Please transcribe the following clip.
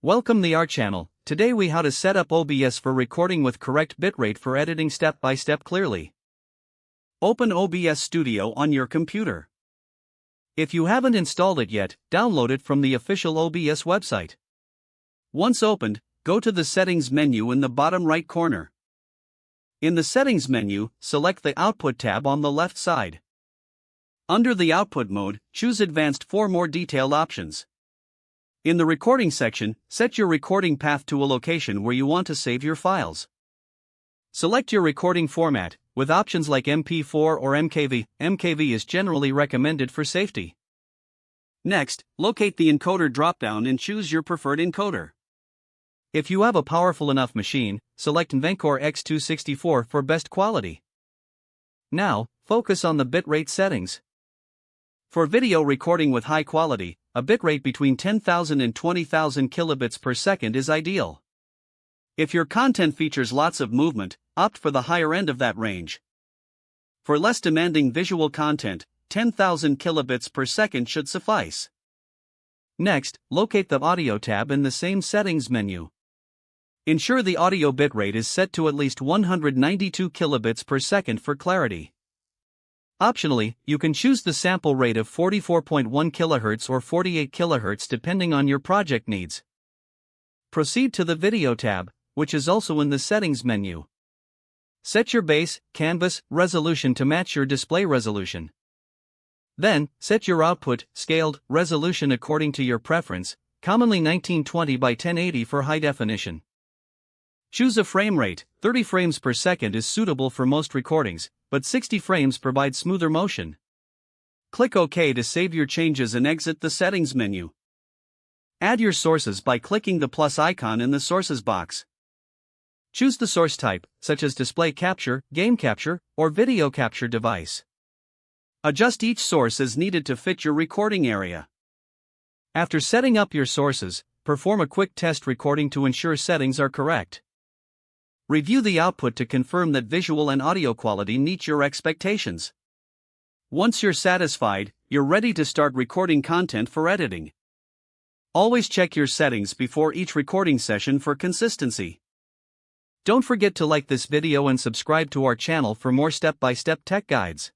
Welcome to our channel. Today we how to set up OBS for recording with correct bitrate for editing step by step clearly. Open OBS Studio on your computer. If you haven't installed it yet, download it from the official OBS website. Once opened, go to the Settings menu in the bottom right corner. In the Settings menu, select the Output tab on the left side. Under the Output mode, choose Advanced for more detailed options. In the Recording section, set your recording path to a location where you want to save your files. Select your recording format, with options like MP4 or MKV. MKV is generally recommended for safety. Next, locate the encoder dropdown and choose your preferred encoder. If you have a powerful enough machine, select Nvencore X264 for best quality. Now, focus on the bitrate settings. For video recording with high quality, a bitrate between 10,000 and 20,000 kilobits per second is ideal. If your content features lots of movement, opt for the higher end of that range. For less demanding visual content, 10,000 kilobits per second should suffice. Next, locate the Audio tab in the same Settings menu. Ensure the audio bitrate is set to at least 192 kilobits per second for clarity. Optionally, you can choose the sample rate of 44.1 kHz or 48 kHz depending on your project needs. Proceed to the Video tab, which is also in the Settings menu. Set your base, canvas, resolution to match your display resolution. Then, set your output, scaled, resolution according to your preference, commonly 1920 by 1080 for high definition. Choose a frame rate. 30 frames per second is suitable for most recordings, but 60 frames provides smoother motion. Click OK to save your changes and exit the Settings menu. Add your sources by clicking the plus icon in the Sources box. Choose the source type, such as display capture, game capture, or video capture device. Adjust each source as needed to fit your recording area. After setting up your sources, perform a quick test recording to ensure settings are correct. Review the output to confirm that visual and audio quality meet your expectations. Once you're satisfied, you're ready to start recording content for editing. Always check your settings before each recording session for consistency. Don't forget to like this video and subscribe to our channel for more step-by-step tech guides.